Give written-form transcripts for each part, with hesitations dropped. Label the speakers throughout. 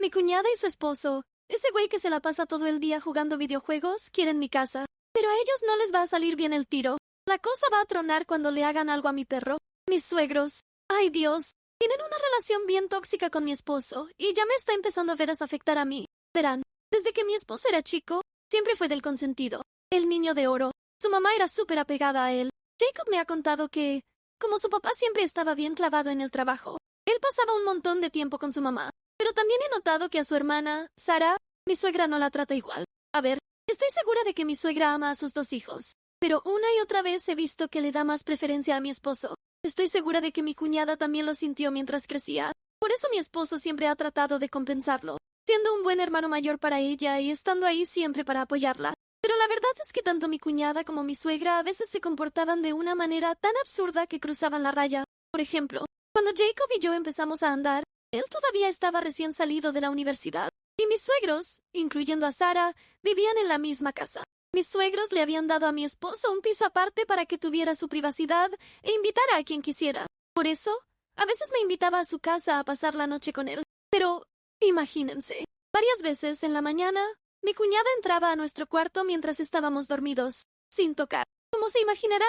Speaker 1: Mi cuñada y su esposo, ese güey que se la pasa todo el día jugando videojuegos, quieren mi casa. Pero a ellos no les va a salir bien el tiro. La cosa va a tronar cuando le hagan algo a mi perro. Mis suegros. Ay, Dios. Tienen una relación bien tóxica con mi esposo, y ya me está empezando a veras afectar a mí. Verán, desde que mi esposo era chico, siempre fue del consentido. El niño de oro. Su mamá era súper apegada a él. Jacob me ha contado que, como su papá siempre estaba bien clavado en el trabajo, él pasaba un montón de tiempo con su mamá. Pero también he notado que a su hermana, Sara, mi suegra no la trata igual. A ver, estoy segura de que mi suegra ama a sus dos hijos, pero una y otra vez he visto que le da más preferencia a mi esposo. Estoy segura de que mi cuñada también lo sintió mientras crecía. Por eso mi esposo siempre ha tratado de compensarlo, siendo un buen hermano mayor para ella y estando ahí siempre para apoyarla. Pero la verdad es que tanto mi cuñada como mi suegra a veces se comportaban de una manera tan absurda que cruzaban la raya. Por ejemplo, cuando Jacob y yo empezamos a andar, él todavía estaba recién salido de la universidad, y mis suegros, incluyendo a Sara, vivían en la misma casa. Mis suegros le habían dado a mi esposo un piso aparte para que tuviera su privacidad e invitara a quien quisiera. Por eso, a veces me invitaba a su casa a pasar la noche con él. Pero, imagínense, varias veces en la mañana, mi cuñada entraba a nuestro cuarto mientras estábamos dormidos, sin tocar. Como se imaginarán,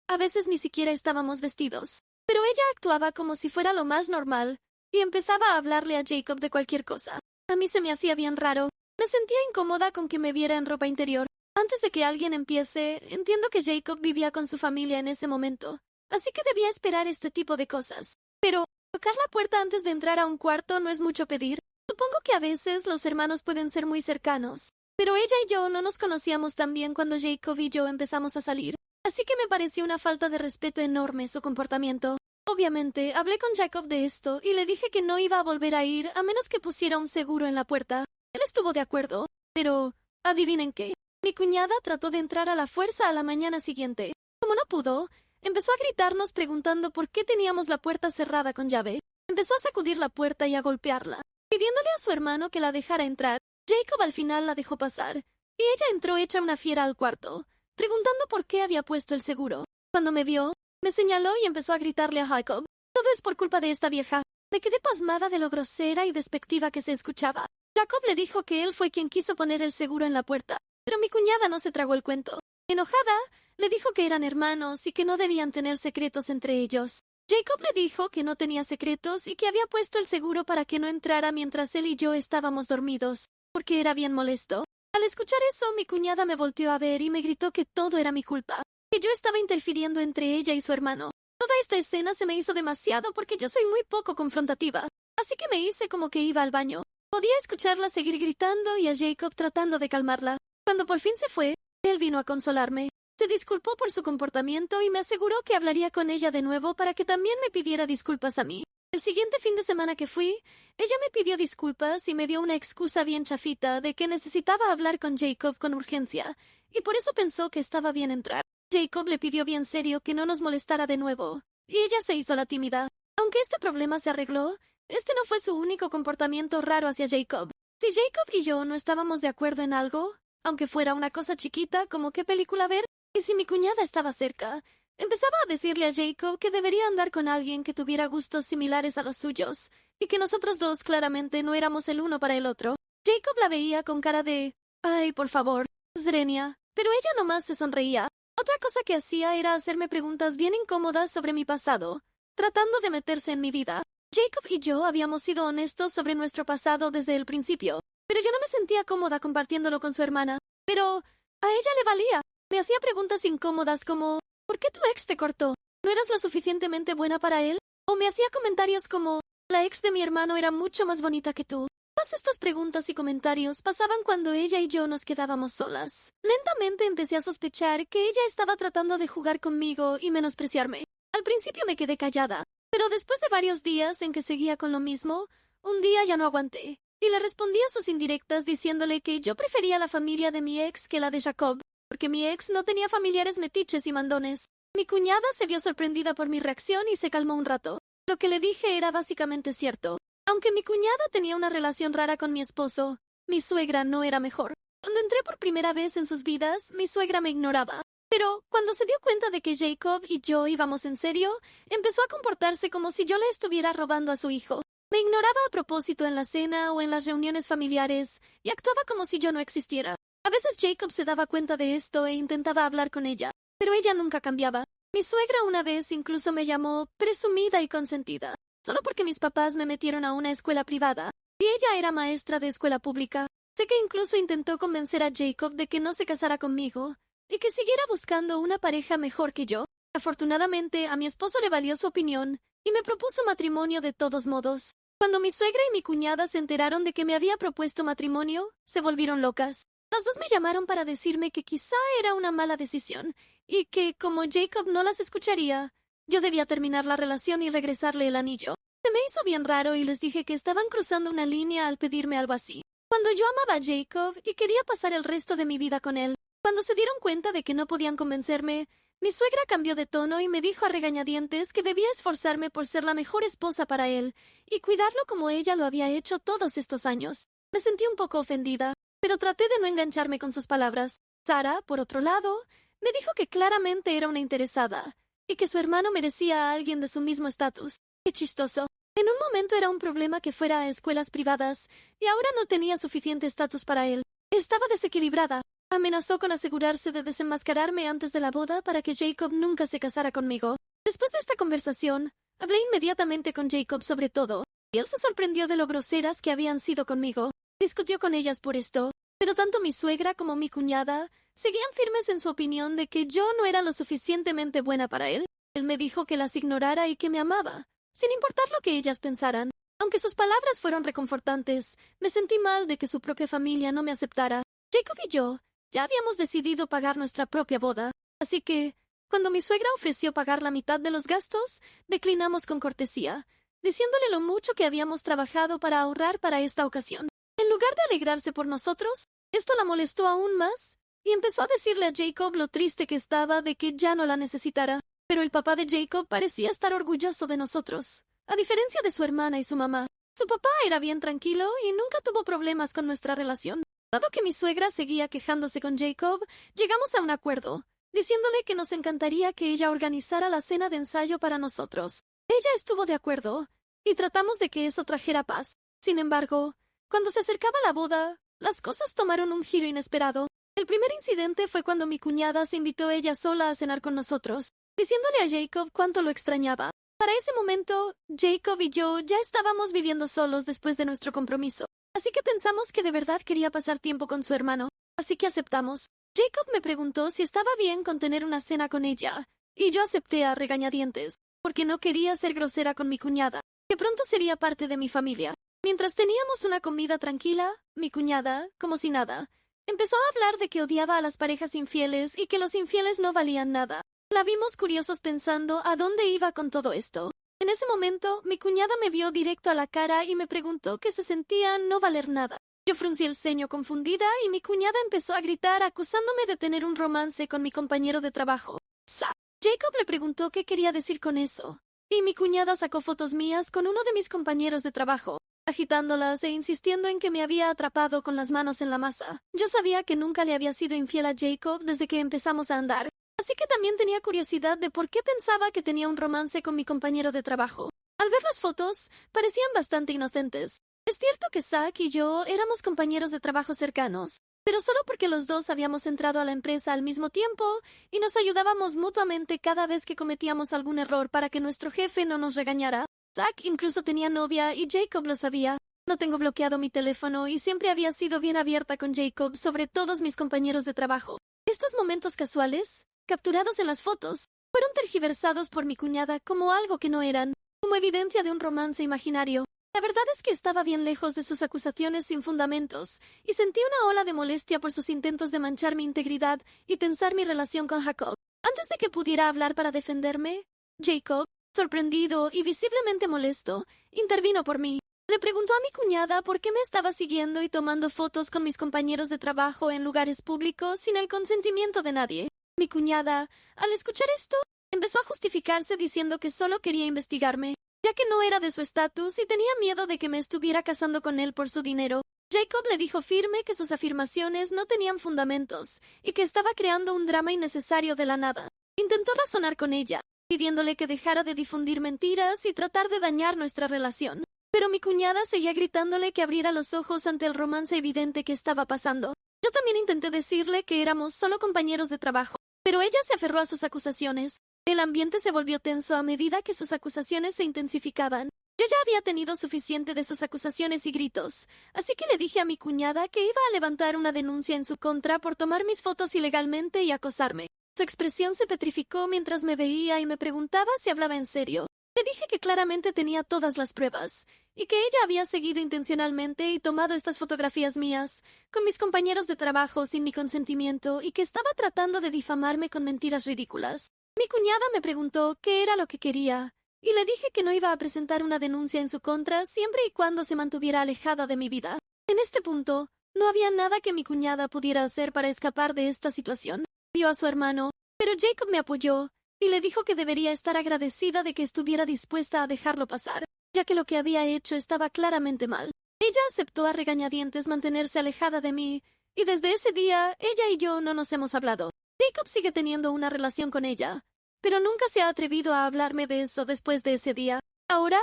Speaker 1: a veces ni siquiera estábamos vestidos. Pero ella actuaba como si fuera lo más normal, y empezaba a hablarle a Jacob de cualquier cosa. A mí se me hacía bien raro. Me sentía incómoda con que me viera en ropa interior. Antes de que alguien empiece, entiendo que Jacob vivía con su familia en ese momento, así que debía esperar este tipo de cosas. Pero, tocar la puerta antes de entrar a un cuarto no es mucho pedir. Supongo que a veces los hermanos pueden ser muy cercanos, pero ella y yo no nos conocíamos tan bien cuando Jacob y yo empezamos a salir, así que me pareció una falta de respeto enorme su comportamiento. Obviamente, hablé con Jacob de esto y le dije que no iba a volver a ir a menos que pusiera un seguro en la puerta. Él estuvo de acuerdo, pero adivinen qué. Mi cuñada trató de entrar a la fuerza a la mañana siguiente. Como no pudo, empezó a gritarnos preguntando por qué teníamos la puerta cerrada con llave. Empezó a sacudir la puerta y a golpearla, pidiéndole a su hermano que la dejara entrar. Jacob al final la dejó pasar, y ella entró hecha una fiera al cuarto, preguntando por qué había puesto el seguro. Cuando me vio, me señaló y empezó a gritarle a Jacob. Todo es por culpa de esta vieja. Me quedé pasmada de lo grosera y despectiva que se escuchaba. Jacob le dijo que él fue quien quiso poner el seguro en la puerta, pero mi cuñada no se tragó el cuento. Enojada, le dijo que eran hermanos y que no debían tener secretos entre ellos. Jacob le dijo que no tenía secretos y que había puesto el seguro para que no entrara mientras él y yo estábamos dormidos, porque era bien molesto. Al escuchar eso, mi cuñada me volteó a ver y me gritó que todo era mi culpa, que yo estaba interfiriendo entre ella y su hermano. Toda esta escena se me hizo demasiado porque yo soy muy poco confrontativa, así que me hice como que iba al baño. Podía escucharla seguir gritando y a Jacob tratando de calmarla. Cuando por fin se fue, él vino a consolarme. Se disculpó por su comportamiento y me aseguró que hablaría con ella de nuevo para que también me pidiera disculpas a mí. El siguiente fin de semana que fui, ella me pidió disculpas y me dio una excusa bien chafita de que necesitaba hablar con Jacob con urgencia, y por eso pensó que estaba bien entrar. Jacob le pidió bien serio que no nos molestara de nuevo, y ella se hizo la tímida. Aunque este problema se arregló, este no fue su único comportamiento raro hacia Jacob. Si Jacob y yo no estábamos de acuerdo en algo, aunque fuera una cosa chiquita como qué película ver, y si mi cuñada estaba cerca, empezaba a decirle a Jacob que debería andar con alguien que tuviera gustos similares a los suyos, y que nosotros dos claramente no éramos el uno para el otro. Jacob la veía con cara de «Ay, por favor, Zrenia», pero ella nomás se sonreía. Otra cosa que hacía era hacerme preguntas bien incómodas sobre mi pasado, tratando de meterse en mi vida. Jacob y yo habíamos sido honestos sobre nuestro pasado desde el principio, pero yo no me sentía cómoda compartiéndolo con su hermana. Pero a ella le valía. Me hacía preguntas incómodas como ¿por qué tu ex te cortó? ¿No eras lo suficientemente buena para él? O me hacía comentarios como la ex de mi hermano era mucho más bonita que tú. Todas estas preguntas y comentarios pasaban cuando ella y yo nos quedábamos solas. Lentamente empecé a sospechar que ella estaba tratando de jugar conmigo y menospreciarme. Al principio me quedé callada, pero después de varios días en que seguía con lo mismo, un día ya no aguanté, y le respondí a sus indirectas diciéndole que yo prefería la familia de mi ex que la de Jacob, porque mi ex no tenía familiares metiches y mandones. Mi cuñada se vio sorprendida por mi reacción y se calmó un rato. Lo que le dije era básicamente cierto. Aunque mi cuñada tenía una relación rara con mi esposo, mi suegra no era mejor. Cuando entré por primera vez en sus vidas, mi suegra me ignoraba. Pero cuando se dio cuenta de que Jacob y yo íbamos en serio, empezó a comportarse como si yo le estuviera robando a su hijo. Me ignoraba a propósito en la cena o en las reuniones familiares y actuaba como si yo no existiera. A veces Jacob se daba cuenta de esto e intentaba hablar con ella, pero ella nunca cambiaba. Mi suegra una vez incluso me llamó presumida y consentida, solo porque mis papás me metieron a una escuela privada y ella era maestra de escuela pública. Sé que incluso intentó convencer a Jacob de que no se casara conmigo y que siguiera buscando una pareja mejor que yo. Afortunadamente, a mi esposo le valió su opinión y me propuso matrimonio de todos modos. Cuando mi suegra y mi cuñada se enteraron de que me había propuesto matrimonio, se volvieron locas. Las dos me llamaron para decirme que quizá era una mala decisión y que, como Jacob no las escucharía, yo debía terminar la relación y regresarle el anillo. Se me hizo bien raro y les dije que estaban cruzando una línea al pedirme algo así, cuando yo amaba a Jacob y quería pasar el resto de mi vida con él. Cuando se dieron cuenta de que no podían convencerme, mi suegra cambió de tono y me dijo a regañadientes que debía esforzarme por ser la mejor esposa para él y cuidarlo como ella lo había hecho todos estos años. Me sentí un poco ofendida, pero traté de no engancharme con sus palabras. Sara, por otro lado, me dijo que claramente era una interesada y que su hermano merecía a alguien de su mismo estatus. Qué chistoso. En un momento era un problema que fuera a escuelas privadas y ahora no tenía suficiente estatus para él. Estaba desequilibrada. Amenazó con asegurarse de desenmascararme antes de la boda para que Jacob nunca se casara conmigo. Después de esta conversación, hablé inmediatamente con Jacob sobre todo, y él se sorprendió de lo groseras que habían sido conmigo. Discutió con ellas por esto, pero tanto mi suegra como mi cuñada seguían firmes en su opinión de que yo no era lo suficientemente buena para él. Él me dijo que las ignorara y que me amaba, sin importar lo que ellas pensaran. Aunque sus palabras fueron reconfortantes, me sentí mal de que su propia familia no me aceptara. Jacob y yo ya habíamos decidido pagar nuestra propia boda, así que, cuando mi suegra ofreció pagar la mitad de los gastos, declinamos con cortesía, diciéndole lo mucho que habíamos trabajado para ahorrar para esta ocasión. En lugar de alegrarse por nosotros, esto la molestó aún más, y empezó a decirle a Jacob lo triste que estaba de que ya no la necesitara. Pero el papá de Jacob parecía estar orgulloso de nosotros, a diferencia de su hermana y su mamá. Su papá era bien tranquilo y nunca tuvo problemas con nuestra relación. Dado que mi suegra seguía quejándose con Jacob, llegamos a un acuerdo, diciéndole que nos encantaría que ella organizara la cena de ensayo para nosotros. Ella estuvo de acuerdo, y tratamos de que eso trajera paz. Sin embargo, cuando se acercaba la boda, las cosas tomaron un giro inesperado. El primer incidente fue cuando mi cuñada se invitó ella sola a cenar con nosotros, diciéndole a Jacob cuánto lo extrañaba. Para ese momento, Jacob y yo ya estábamos viviendo solos después de nuestro compromiso. Así que pensamos que de verdad quería pasar tiempo con su hermano, así que aceptamos. Jacob me preguntó si estaba bien con tener una cena con ella, y yo acepté a regañadientes, porque no quería ser grosera con mi cuñada, que pronto sería parte de mi familia. Mientras teníamos una comida tranquila, mi cuñada, como si nada, empezó a hablar de que odiaba a las parejas infieles y que los infieles no valían nada. La vimos curiosos pensando a dónde iba con todo esto. En ese momento, mi cuñada me vio directo a la cara y me preguntó que se sentía no valer nada. Yo fruncí el ceño confundida y mi cuñada empezó a gritar acusándome de tener un romance con mi compañero de trabajo. ¡Sa! Jacob le preguntó qué quería decir con eso, y mi cuñada sacó fotos mías con uno de mis compañeros de trabajo, agitándolas e insistiendo en que me había atrapado con las manos en la masa. Yo sabía que nunca le había sido infiel a Jacob desde que empezamos a andar, así que también tenía curiosidad de por qué pensaba que tenía un romance con mi compañero de trabajo. Al ver las fotos, parecían bastante inocentes. Es cierto que Zach y yo éramos compañeros de trabajo cercanos, pero solo porque los dos habíamos entrado a la empresa al mismo tiempo y nos ayudábamos mutuamente cada vez que cometíamos algún error para que nuestro jefe no nos regañara. Zach incluso tenía novia y Jacob lo sabía. No tengo bloqueado mi teléfono y siempre había sido bien abierta con Jacob sobre todos mis compañeros de trabajo. Estos momentos casuales, capturados en las fotos, fueron tergiversados por mi cuñada como algo que no eran, como evidencia de un romance imaginario. La verdad es que estaba bien lejos de sus acusaciones sin fundamentos, y sentí una ola de molestia por sus intentos de manchar mi integridad y tensar mi relación con Jacob. Antes de que pudiera hablar para defenderme, Jacob, sorprendido y visiblemente molesto, intervino por mí. Le preguntó a mi cuñada por qué me estaba siguiendo y tomando fotos con mis compañeros de trabajo en lugares públicos sin el consentimiento de nadie. Mi cuñada, al escuchar esto, empezó a justificarse diciendo que solo quería investigarme, ya que no era de su estatus y tenía miedo de que me estuviera casando con él por su dinero. Jacob le dijo firme que sus afirmaciones no tenían fundamentos y que estaba creando un drama innecesario de la nada. Intentó razonar con ella, pidiéndole que dejara de difundir mentiras y tratar de dañar nuestra relación. pero mi cuñada seguía gritándole que abriera los ojos ante el romance evidente que estaba pasando. Yo también intenté decirle que éramos solo compañeros de trabajo, pero ella se aferró a sus acusaciones. El ambiente se volvió tenso a medida que sus acusaciones se intensificaban. Yo ya había tenido suficiente de sus acusaciones y gritos, así que le dije a mi cuñada que iba a levantar una denuncia en su contra por tomar mis fotos ilegalmente y acosarme. Su expresión se petrificó mientras me veía y me preguntaba si hablaba en serio. Le dije que claramente tenía todas las pruebas, y que ella había seguido intencionalmente y tomado estas fotografías mías, con mis compañeros de trabajo sin mi consentimiento, y que estaba tratando de difamarme con mentiras ridículas. Mi cuñada me preguntó qué era lo que quería, y le dije que no iba a presentar una denuncia en su contra siempre y cuando se mantuviera alejada de mi vida. En este punto, no había nada que mi cuñada pudiera hacer para escapar de esta situación. Vio a su hermano, pero Jacob me apoyó y le dijo que debería estar agradecida de que estuviera dispuesta a dejarlo pasar, ya que lo que había hecho estaba claramente mal. Ella aceptó a regañadientes mantenerse alejada de mí, y desde ese día ella y yo no nos hemos hablado. Jacob sigue teniendo una relación con ella, pero nunca se ha atrevido a hablarme de eso después de ese día. Ahora,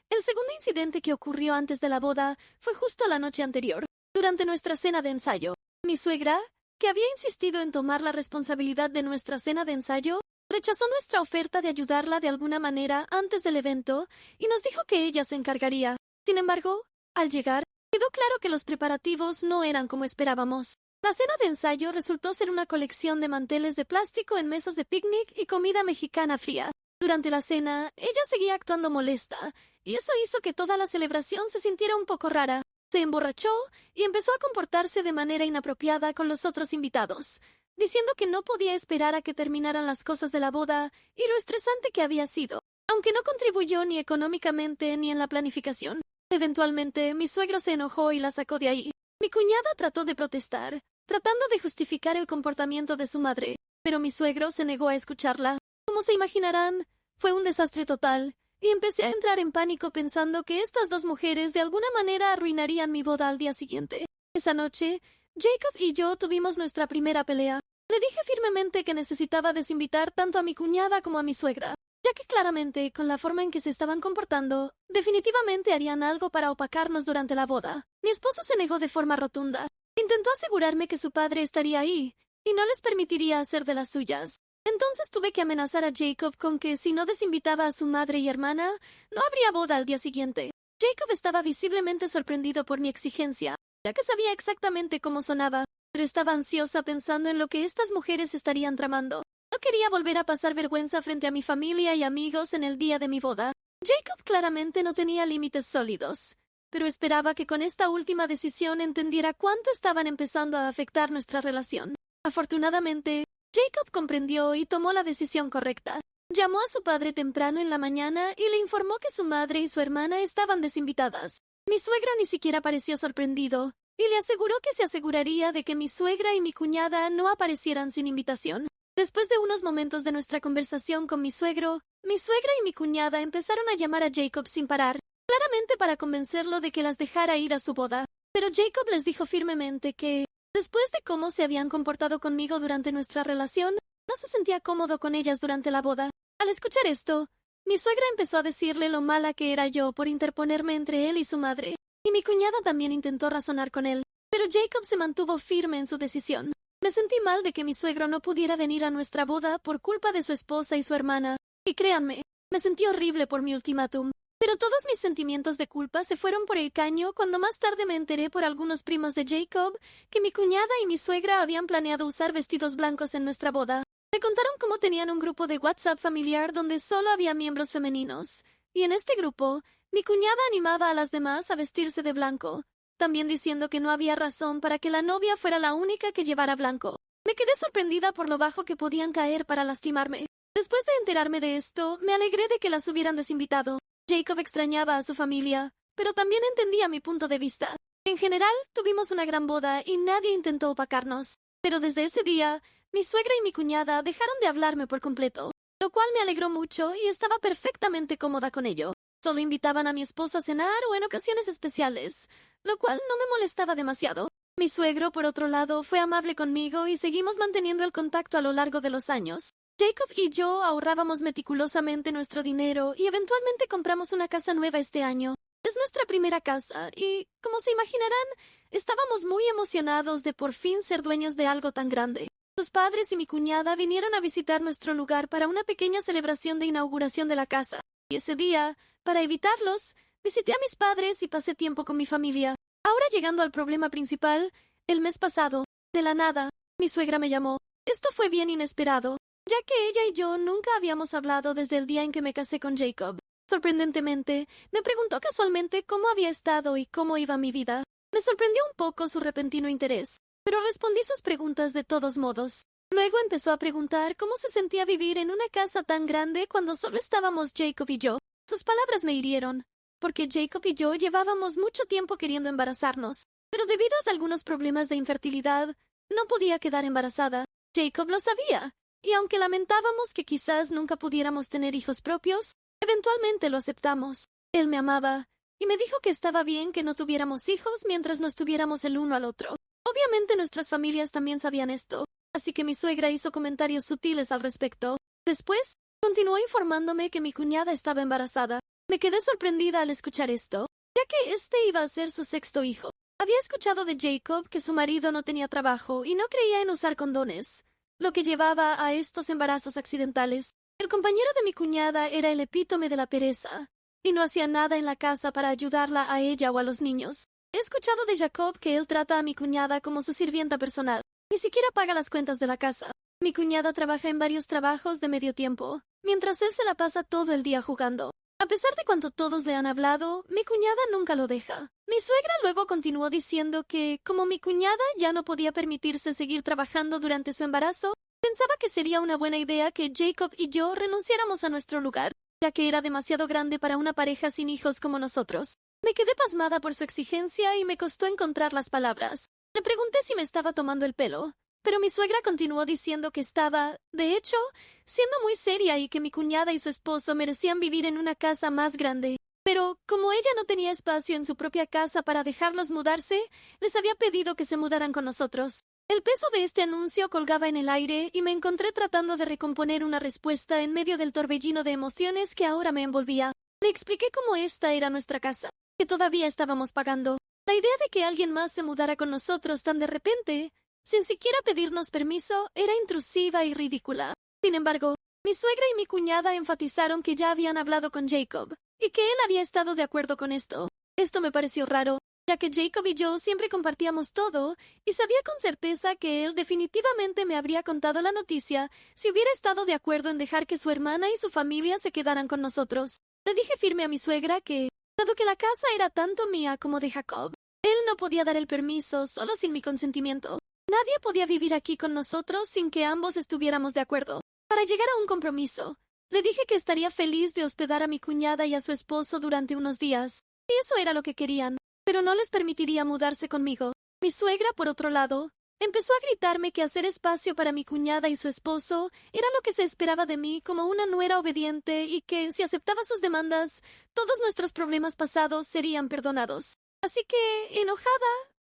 Speaker 1: el segundo incidente que ocurrió antes de la boda fue justo la noche anterior, durante nuestra cena de ensayo. Mi suegra, que había insistido en tomar la responsabilidad de nuestra cena de ensayo, rechazó nuestra oferta de ayudarla de alguna manera antes del evento y nos dijo que ella se encargaría. Sin embargo, al llegar, quedó claro que los preparativos no eran como esperábamos. La cena de ensayo resultó ser una colección de manteles de plástico en mesas de picnic y comida mexicana fría. Durante la cena, ella seguía actuando molesta, y eso hizo que toda la celebración se sintiera un poco rara. Se emborrachó y empezó a comportarse de manera inapropiada con los otros invitados, diciendo que no podía esperar a que terminaran las cosas de la boda y lo estresante que había sido, aunque no contribuyó ni económicamente ni en la planificación. Eventualmente, mi suegro se enojó y la sacó de ahí. Mi cuñada trató de protestar, tratando de justificar el comportamiento de su madre, pero mi suegro se negó a escucharla. Como se imaginarán, fue un desastre total, y empecé a entrar en pánico pensando que estas dos mujeres de alguna manera arruinarían mi boda al día siguiente. Esa noche, Jacob y yo tuvimos nuestra primera pelea. Le dije firmemente que necesitaba desinvitar tanto a mi cuñada como a mi suegra, ya que claramente, con la forma en que se estaban comportando, definitivamente harían algo para opacarnos durante la boda. Mi esposo se negó de forma rotunda. Intentó asegurarme que su padre estaría ahí, y no les permitiría hacer de las suyas. Entonces tuve que amenazar a Jacob con que si no desinvitaba a su madre y hermana, no habría boda al día siguiente. Jacob estaba visiblemente sorprendido por mi exigencia, ya que sabía exactamente cómo sonaba, pero estaba ansiosa pensando en lo que estas mujeres estarían tramando. No quería volver a pasar vergüenza frente a mi familia y amigos en el día de mi boda. Jacob claramente no tenía límites sólidos, pero esperaba que con esta última decisión entendiera cuánto estaban empezando a afectar nuestra relación. Afortunadamente, Jacob comprendió y tomó la decisión correcta. Llamó a su padre temprano en la mañana y le informó que su madre y su hermana estaban desinvitadas. Mi suegro ni siquiera pareció sorprendido, y le aseguró que se aseguraría de que mi suegra y mi cuñada no aparecieran sin invitación. Después de unos momentos de nuestra conversación con mi suegro, mi suegra y mi cuñada empezaron a llamar a Jacob sin parar, claramente para convencerlo de que las dejara ir a su boda. Pero Jacob les dijo firmemente que, después de cómo se habían comportado conmigo durante nuestra relación, no se sentía cómodo con ellas durante la boda. Al escuchar esto, mi suegra empezó a decirle lo mala que era yo por interponerme entre él y su madre, y mi cuñada también intentó razonar con él, pero Jacob se mantuvo firme en su decisión. Me sentí mal de que mi suegro no pudiera venir a nuestra boda por culpa de su esposa y su hermana, y créanme, me sentí horrible por mi ultimátum. Pero todos mis sentimientos de culpa se fueron por el caño cuando más tarde me enteré por algunos primos de Jacob que mi cuñada y mi suegra habían planeado usar vestidos blancos en nuestra boda. Me contaron cómo tenían un grupo de WhatsApp familiar donde solo había miembros femeninos, y en este grupo, mi cuñada animaba a las demás a vestirse de blanco, también diciendo que no había razón para que la novia fuera la única que llevara blanco. Me quedé sorprendida por lo bajo que podían caer para lastimarme. Después de enterarme de esto, me alegré de que las hubieran desinvitado. Jacob extrañaba a su familia, pero también entendía mi punto de vista. En general, tuvimos una gran boda y nadie intentó opacarnos. Pero desde ese día, mi suegra y mi cuñada dejaron de hablarme por completo, lo cual me alegró mucho y estaba perfectamente cómoda con ello. Solo invitaban a mi esposo a cenar o en ocasiones especiales, lo cual no me molestaba demasiado. Mi suegro, por otro lado, fue amable conmigo y seguimos manteniendo el contacto a lo largo de los años. Jacob y yo ahorrábamos meticulosamente nuestro dinero y eventualmente compramos una casa nueva este año. Es nuestra primera casa y, como se imaginarán, estábamos muy emocionados de por fin ser dueños de algo tan grande. Sus padres y mi cuñada vinieron a visitar nuestro lugar para una pequeña celebración de inauguración de la casa. Y ese día, para evitarlos, visité a mis padres y pasé tiempo con mi familia. Ahora llegando al problema principal, el mes pasado, de la nada, mi suegra me llamó. Esto fue bien inesperado, ya que ella y yo nunca habíamos hablado desde el día en que me casé con Jacob. Sorprendentemente, me preguntó casualmente cómo había estado y cómo iba mi vida. Me sorprendió un poco su repentino interés, pero respondí sus preguntas de todos modos. Luego empezó a preguntar cómo se sentía vivir en una casa tan grande cuando solo estábamos Jacob y yo. Sus palabras me hirieron, porque Jacob y yo llevábamos mucho tiempo queriendo embarazarnos, pero debido a algunos problemas de infertilidad, no podía quedar embarazada. Jacob lo sabía, y aunque lamentábamos que quizás nunca pudiéramos tener hijos propios, eventualmente lo aceptamos. Él me amaba, y me dijo que estaba bien que no tuviéramos hijos mientras nos tuviéramos el uno al otro. Obviamente nuestras familias también sabían esto, así que mi suegra hizo comentarios sutiles al respecto. Después, continuó informándome que mi cuñada estaba embarazada. Me quedé sorprendida al escuchar esto, ya que este iba a ser su sexto hijo. Había escuchado de Jacob que su marido no tenía trabajo y no creía en usar condones, lo que llevaba a estos embarazos accidentales. El compañero de mi cuñada era el epítome de la pereza, y no hacía nada en la casa para ayudarla a ella o a los niños. He escuchado de Jacob que él trata a mi cuñada como su sirvienta personal. Ni siquiera paga las cuentas de la casa. Mi cuñada trabaja en varios trabajos de medio tiempo, mientras él se la pasa todo el día jugando. A pesar de cuanto todos le han hablado, mi cuñada nunca lo deja. Mi suegra luego continuó diciendo que, como mi cuñada ya no podía permitirse seguir trabajando durante su embarazo, pensaba que sería una buena idea que Jacob y yo renunciáramos a nuestro lugar, ya que era demasiado grande para una pareja sin hijos como nosotros. Me quedé pasmada por su exigencia y me costó encontrar las palabras. Le pregunté si me estaba tomando el pelo, pero mi suegra continuó diciendo que estaba, de hecho, siendo muy seria y que mi cuñada y su esposo merecían vivir en una casa más grande. Pero, como ella no tenía espacio en su propia casa para dejarlos mudarse, les había pedido que se mudaran con nosotros. El peso de este anuncio colgaba en el aire y me encontré tratando de recomponer una respuesta en medio del torbellino de emociones que ahora me envolvía. Le expliqué cómo esta era nuestra casa, que todavía estábamos pagando. La idea de que alguien más se mudara con nosotros tan de repente, sin siquiera pedirnos permiso, era intrusiva y ridícula. Sin embargo, mi suegra y mi cuñada enfatizaron que ya habían hablado con Jacob, y que él había estado de acuerdo con esto. Esto me pareció raro, ya que Jacob y yo siempre compartíamos todo, y sabía con certeza que él definitivamente me habría contado la noticia si hubiera estado de acuerdo en dejar que su hermana y su familia se quedaran con nosotros. Le dije firme a mi suegra que, dado que la casa era tanto mía como de Jacob, él no podía dar el permiso solo sin mi consentimiento. Nadie podía vivir aquí con nosotros sin que ambos estuviéramos de acuerdo. Para llegar a un compromiso, le dije que estaría feliz de hospedar a mi cuñada y a su esposo durante unos días, y eso era lo que querían, pero no les permitiría mudarse conmigo. Mi suegra, por otro lado, empezó a gritarme que hacer espacio para mi cuñada y su esposo era lo que se esperaba de mí como una nuera obediente y que, si aceptaba sus demandas, todos nuestros problemas pasados serían perdonados. Así que, enojada,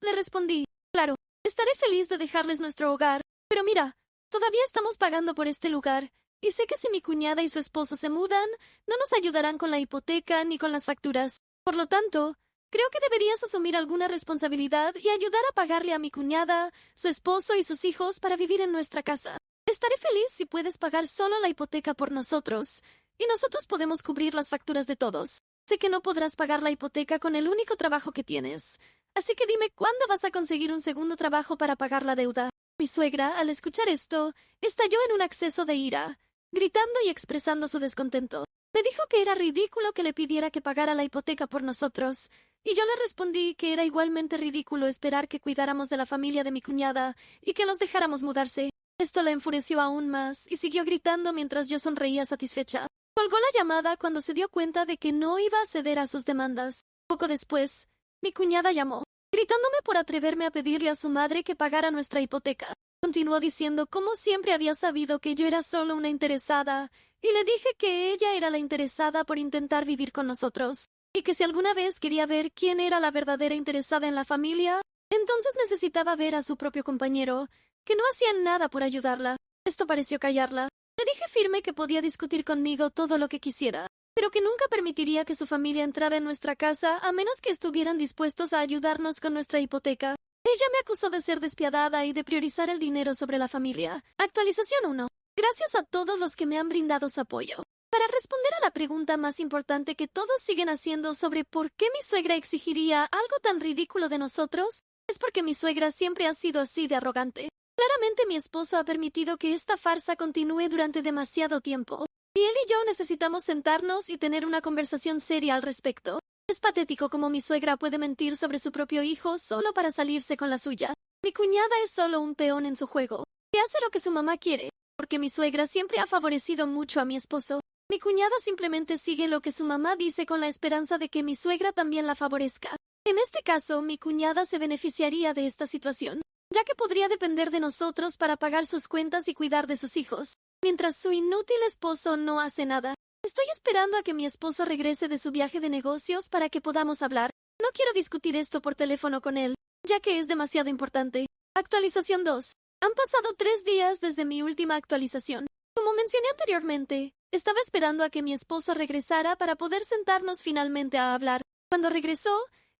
Speaker 1: le respondí, claro, estaré feliz de dejarles nuestro hogar, pero mira, todavía estamos pagando por este lugar, y sé que si mi cuñada y su esposo se mudan, no nos ayudarán con la hipoteca ni con las facturas. Por lo tanto, creo que deberías asumir alguna responsabilidad y ayudar a pagarle a mi cuñada, su esposo y sus hijos para vivir en nuestra casa. Estaré feliz si puedes pagar solo la hipoteca por nosotros, y nosotros podemos cubrir las facturas de todos. Sé que no podrás pagar la hipoteca con el único trabajo que tienes, así que dime cuándo vas a conseguir un segundo trabajo para pagar la deuda. Mi suegra, al escuchar esto, estalló en un acceso de ira, gritando y expresando su descontento. Me dijo que era ridículo que le pidiera que pagara la hipoteca por nosotros, y yo le respondí que era igualmente ridículo esperar que cuidáramos de la familia de mi cuñada y que los dejáramos mudarse. Esto la enfureció aún más y siguió gritando mientras yo sonreía satisfecha. Colgó la llamada cuando se dio cuenta de que no iba a ceder a sus demandas. Poco después, mi cuñada llamó, gritándome por atreverme a pedirle a su madre que pagara nuestra hipoteca. Continuó diciendo cómo siempre había sabido que yo era solo una interesada, y le dije que ella era la interesada por intentar vivir con nosotros, y que si alguna vez quería ver quién era la verdadera interesada en la familia, entonces necesitaba ver a su propio compañero, que no hacía nada por ayudarla. Esto pareció callarla. Le dije firme que podía discutir conmigo todo lo que quisiera, pero que nunca permitiría que su familia entrara en nuestra casa a menos que estuvieran dispuestos a ayudarnos con nuestra hipoteca. Ella me acusó de ser despiadada y de priorizar el dinero sobre la familia. Actualización 1. Gracias a todos los que me han brindado su apoyo. Para responder a la pregunta más importante que todos siguen haciendo sobre por qué mi suegra exigiría algo tan ridículo de nosotros, es porque mi suegra siempre ha sido así de arrogante. Claramente mi esposo ha permitido que esta farsa continúe durante demasiado tiempo, y él y yo necesitamos sentarnos y tener una conversación seria al respecto. Es patético cómo mi suegra puede mentir sobre su propio hijo solo para salirse con la suya. Mi cuñada es solo un peón en su juego, que hace lo que su mamá quiere, porque mi suegra siempre ha favorecido mucho a mi esposo. Mi cuñada simplemente sigue lo que su mamá dice con la esperanza de que mi suegra también la favorezca. En este caso, mi cuñada se beneficiaría de esta situación, ya que podría depender de nosotros para pagar sus cuentas y cuidar de sus hijos, mientras su inútil esposo no hace nada. Estoy esperando a que mi esposo regrese de su viaje de negocios para que podamos hablar. No quiero discutir esto por teléfono con él, ya que es demasiado importante. Actualización 2. Han pasado 3 días desde mi última actualización. Como mencioné anteriormente, estaba esperando a que mi esposo regresara para poder sentarnos finalmente a hablar. Cuando regresó,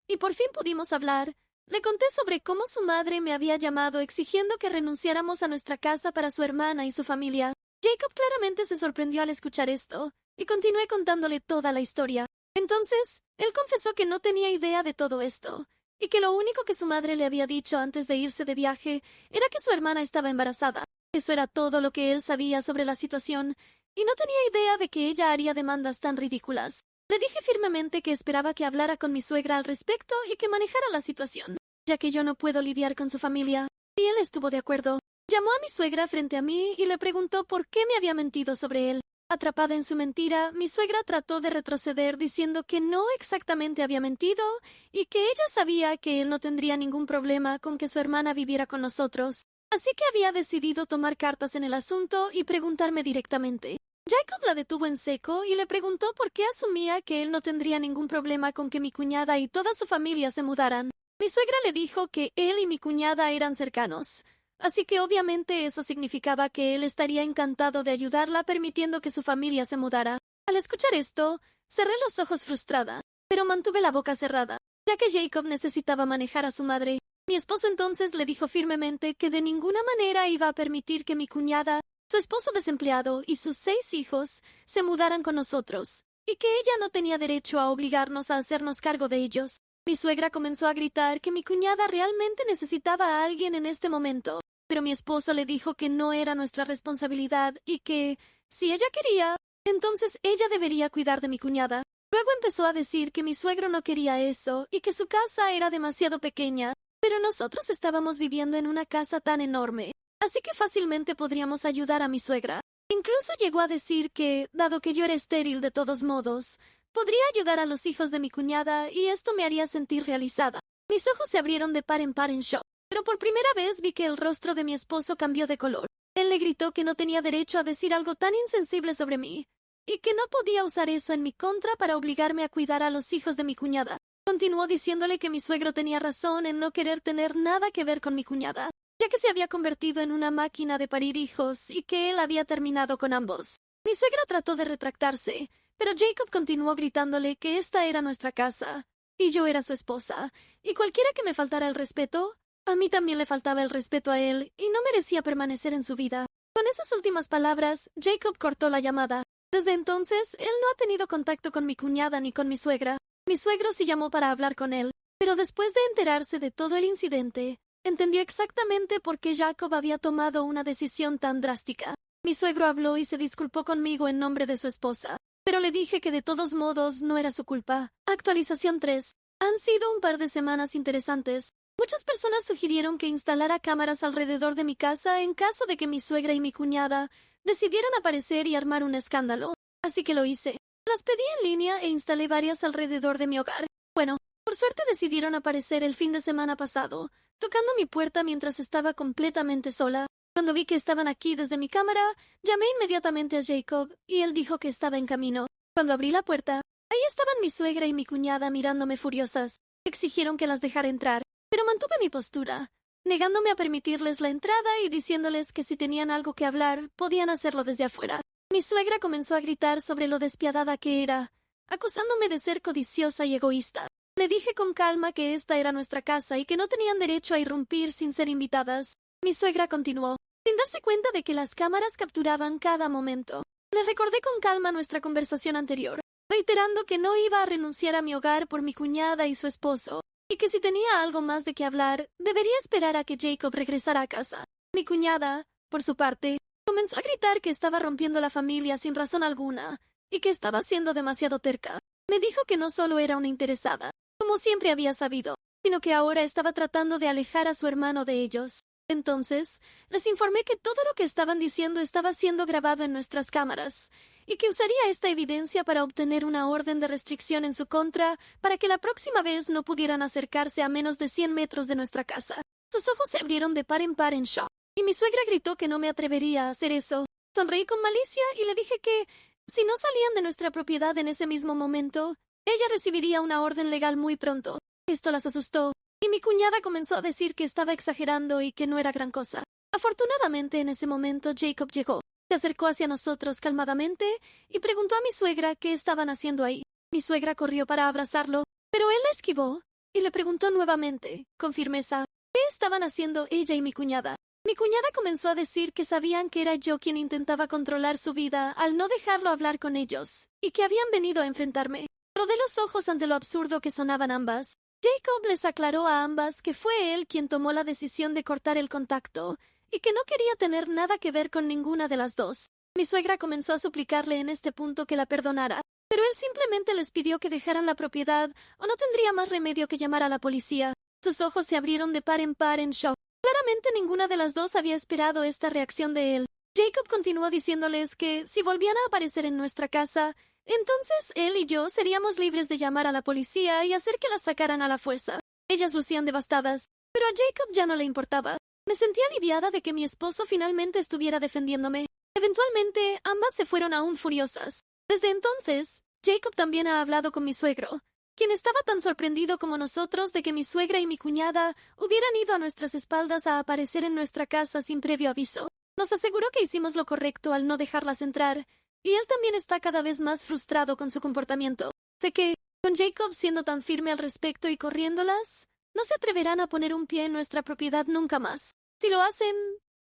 Speaker 1: y por fin pudimos hablar, le conté sobre cómo su madre me había llamado exigiendo que renunciáramos a nuestra casa para su hermana y su familia. Jacob claramente se sorprendió al escuchar esto, y continué contándole toda la historia. Entonces, él confesó que no tenía idea de todo esto, y que lo único que su madre le había dicho antes de irse de viaje era que su hermana estaba embarazada. Eso era todo lo que él sabía sobre la situación, y no tenía idea de que ella haría demandas tan ridículas. Le dije firmemente que esperaba que hablara con mi suegra al respecto y que manejara la situación, ya que yo no puedo lidiar con su familia, y él estuvo de acuerdo. Llamó a mi suegra frente a mí y le preguntó por qué me había mentido sobre él. Atrapada en su mentira, mi suegra trató de retroceder diciendo que no exactamente había mentido y que ella sabía que él no tendría ningún problema con que su hermana viviera con nosotros. Así que había decidido tomar cartas en el asunto y preguntarme directamente. Jacob la detuvo en seco y le preguntó por qué asumía que él no tendría ningún problema con que mi cuñada y toda su familia se mudaran. Mi suegra le dijo que él y mi cuñada eran cercanos, así que obviamente eso significaba que él estaría encantado de ayudarla permitiendo que su familia se mudara. Al escuchar esto, cerré los ojos frustrada, pero mantuve la boca cerrada, ya que Jacob necesitaba manejar a su madre. Mi esposo entonces le dijo firmemente que de ninguna manera iba a permitir que mi cuñada, su esposo desempleado y sus 6 hijos se mudaran con nosotros, y que ella no tenía derecho a obligarnos a hacernos cargo de ellos. Mi suegra comenzó a gritar que mi cuñada realmente necesitaba a alguien en este momento, pero mi esposo le dijo que no era nuestra responsabilidad y que, si ella quería, entonces ella debería cuidar de mi cuñada. Luego empezó a decir que mi suegro no quería eso y que su casa era demasiado pequeña, pero nosotros estábamos viviendo en una casa tan enorme, así que fácilmente podríamos ayudar a mi suegra. Incluso llegó a decir que, dado que yo era estéril de todos modos, podría ayudar a los hijos de mi cuñada y esto me haría sentir realizada. Mis ojos se abrieron de par en shock, pero por primera vez vi que el rostro de mi esposo cambió de color. Él le gritó que no tenía derecho a decir algo tan insensible sobre mí, y que no podía usar eso en mi contra para obligarme a cuidar a los hijos de mi cuñada. Continuó diciéndole que mi suegro tenía razón en no querer tener nada que ver con mi cuñada, ya que se había convertido en una máquina de parir hijos y que él había terminado con ambos. Mi suegra trató de retractarse, pero Jacob continuó gritándole que esta era nuestra casa, y yo era su esposa, y cualquiera que me faltara el respeto, a mí también le faltaba el respeto a él, y no merecía permanecer en su vida. Con esas últimas palabras, Jacob cortó la llamada. Desde entonces, él no ha tenido contacto con mi cuñada ni con mi suegra. Mi suegro sí llamó para hablar con él, pero después de enterarse de todo el incidente, entendió exactamente por qué Jacob había tomado una decisión tan drástica. Mi suegro habló y se disculpó conmigo en nombre de su esposa, pero le dije que de todos modos no era su culpa. Actualización 3. Han sido un par de semanas interesantes. Muchas personas sugirieron que instalara cámaras alrededor de mi casa en caso de que mi suegra y mi cuñada decidieran aparecer y armar un escándalo. Así que lo hice. Las pedí en línea e instalé varias alrededor de mi hogar. Bueno, por suerte decidieron aparecer el fin de semana pasado, tocando mi puerta mientras estaba completamente sola. Cuando vi que estaban aquí desde mi cámara, llamé inmediatamente a Jacob y él dijo que estaba en camino. Cuando abrí la puerta, ahí estaban mi suegra y mi cuñada mirándome furiosas. Exigieron que las dejara entrar, pero mantuve mi postura, negándome a permitirles la entrada y diciéndoles que si tenían algo que hablar, podían hacerlo desde afuera. Mi suegra comenzó a gritar sobre lo despiadada que era, acusándome de ser codiciosa y egoísta. Le dije con calma que esta era nuestra casa y que no tenían derecho a irrumpir sin ser invitadas. Mi suegra continuó, sin darse cuenta de que las cámaras capturaban cada momento. Le recordé con calma nuestra conversación anterior, reiterando que no iba a renunciar a mi hogar por mi cuñada y su esposo, y que si tenía algo más de qué hablar, debería esperar a que Jacob regresara a casa. Mi cuñada, por su parte, comenzó a gritar que estaba rompiendo la familia sin razón alguna, y que estaba siendo demasiado terca. Me dijo que no solo era una interesada, como siempre había sabido, sino que ahora estaba tratando de alejar a su hermano de ellos. Entonces, les informé que todo lo que estaban diciendo estaba siendo grabado en nuestras cámaras, y que usaría esta evidencia para obtener una orden de restricción en su contra para que la próxima vez no pudieran acercarse a menos de 100 metros de nuestra casa. Sus ojos se abrieron de par en par en shock, y mi suegra gritó que no me atrevería a hacer eso. Sonreí con malicia y le dije que, si no salían de nuestra propiedad en ese mismo momento, ella recibiría una orden legal muy pronto. Esto las asustó, y mi cuñada comenzó a decir que estaba exagerando y que no era gran cosa. Afortunadamente, en ese momento Jacob llegó. Se acercó hacia nosotros calmadamente y preguntó a mi suegra qué estaban haciendo ahí. Mi suegra corrió para abrazarlo, pero él la esquivó y le preguntó nuevamente, con firmeza, qué estaban haciendo ella y mi cuñada. Mi cuñada comenzó a decir que sabían que era yo quien intentaba controlar su vida al no dejarlo hablar con ellos, y que habían venido a enfrentarme. Rodé los ojos ante lo absurdo que sonaban ambas. Jacob les aclaró a ambas que fue él quien tomó la decisión de cortar el contacto, y que no quería tener nada que ver con ninguna de las dos. Mi suegra comenzó a suplicarle en este punto que la perdonara, pero él simplemente les pidió que dejaran la propiedad o no tendría más remedio que llamar a la policía. Sus ojos se abrieron de par en shock. Claramente ninguna de las dos había esperado esta reacción de él. Jacob continuó diciéndoles que, si volvían a aparecer en nuestra casa, entonces él y yo seríamos libres de llamar a la policía y hacer que las sacaran a la fuerza. Ellas lucían devastadas, pero a Jacob ya no le importaba. Me sentí aliviada de que mi esposo finalmente estuviera defendiéndome. Eventualmente, ambas se fueron aún furiosas. Desde entonces, Jacob también ha hablado con mi suegro, quien estaba tan sorprendido como nosotros de que mi suegra y mi cuñada hubieran ido a nuestras espaldas a aparecer en nuestra casa sin previo aviso. Nos aseguró que hicimos lo correcto al no dejarlas entrar, y él también está cada vez más frustrado con su comportamiento. Sé que, con Jacob siendo tan firme al respecto y corriéndolas, no se atreverán a poner un pie en nuestra propiedad nunca más. Si lo hacen,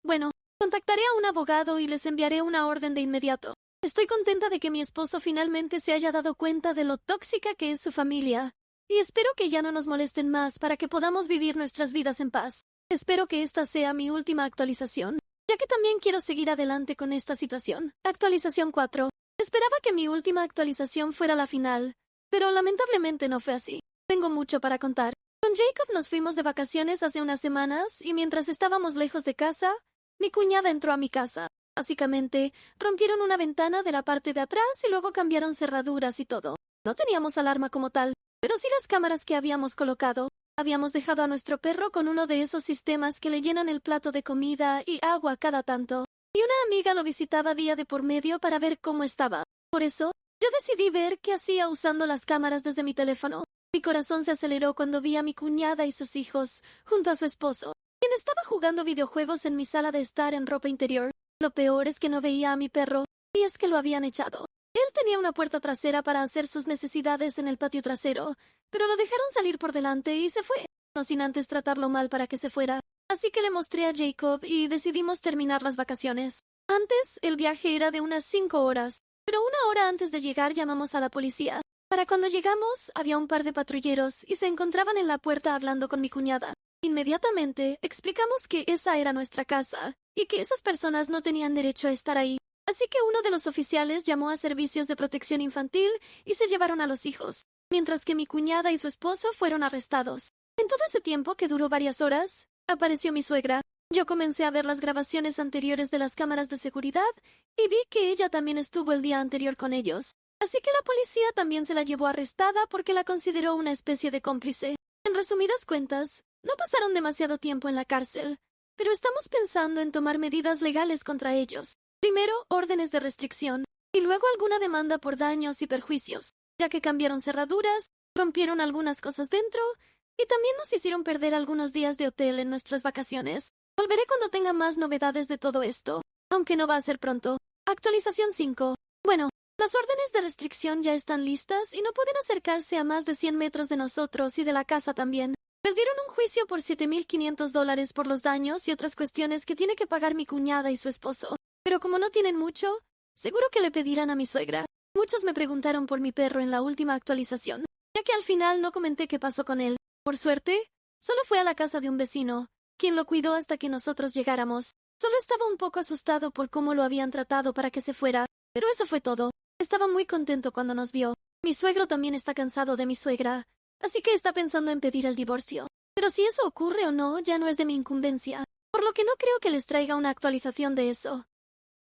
Speaker 1: bueno, contactaré a un abogado y les enviaré una orden de inmediato. Estoy contenta de que mi esposo finalmente se haya dado cuenta de lo tóxica que es su familia, y espero que ya no nos molesten más para que podamos vivir nuestras vidas en paz. Espero que esta sea mi última actualización, ya que también quiero seguir adelante con esta situación. Actualización 4. Esperaba que mi última actualización fuera la final, pero lamentablemente no fue así. Tengo mucho para contar. Con Jacob nos fuimos de vacaciones hace unas semanas, y mientras estábamos lejos de casa, mi cuñada entró a mi casa. Básicamente, rompieron una ventana de la parte de atrás y luego cambiaron cerraduras y todo. No teníamos alarma como tal, pero sí las cámaras que habíamos colocado. Habíamos dejado a nuestro perro con uno de esos sistemas que le llenan el plato de comida y agua cada tanto, y una amiga lo visitaba día de por medio para ver cómo estaba. Por eso, yo decidí ver qué hacía usando las cámaras desde mi teléfono. Mi corazón se aceleró cuando vi a mi cuñada y sus hijos, junto a su esposo, quien estaba jugando videojuegos en mi sala de estar en ropa interior. Lo peor es que no veía a mi perro, y es que lo habían echado. Él tenía una puerta trasera para hacer sus necesidades en el patio trasero, pero lo dejaron salir por delante y se fue, no sin antes tratarlo mal para que se fuera. Así que le mostré a Jacob y decidimos terminar las vacaciones. Antes, el viaje era de unas 5 horas, pero una hora antes de llegar llamamos a la policía. Para cuando llegamos, había un par de patrulleros y se encontraban en la puerta hablando con mi cuñada. Inmediatamente, explicamos que esa era nuestra casa y que esas personas no tenían derecho a estar ahí. Así que uno de los oficiales llamó a servicios de protección infantil y se llevaron a los hijos, mientras que mi cuñada y su esposo fueron arrestados. En todo ese tiempo, que duró varias horas, apareció mi suegra. Yo comencé a ver las grabaciones anteriores de las cámaras de seguridad y vi que ella también estuvo el día anterior con ellos. Así que la policía también se la llevó arrestada porque la consideró una especie de cómplice. En resumidas cuentas, no pasaron demasiado tiempo en la cárcel, pero estamos pensando en tomar medidas legales contra ellos. Primero, órdenes de restricción, y luego alguna demanda por daños y perjuicios, ya que cambiaron cerraduras, rompieron algunas cosas dentro, y también nos hicieron perder algunos días de hotel en nuestras vacaciones. Volveré cuando tenga más novedades de todo esto, aunque no va a ser pronto. Actualización 5. Bueno, las órdenes de restricción ya están listas y no pueden acercarse a más de 100 metros de nosotros y de la casa también. Perdieron un juicio por $7,500 por los daños y otras cuestiones que tiene que pagar mi cuñada y su esposo. Pero como no tienen mucho, seguro que le pedirán a mi suegra. Muchos me preguntaron por mi perro en la última actualización, ya que al final no comenté qué pasó con él. Por suerte, solo fue a la casa de un vecino, quien lo cuidó hasta que nosotros llegáramos. Solo estaba un poco asustado por cómo lo habían tratado para que se fuera, pero eso fue todo. Estaba muy contento cuando nos vio. Mi suegro también está cansado de mi suegra, así que está pensando en pedir el divorcio. Pero si eso ocurre o no, ya no es de mi incumbencia, por lo que no creo que les traiga una actualización de eso.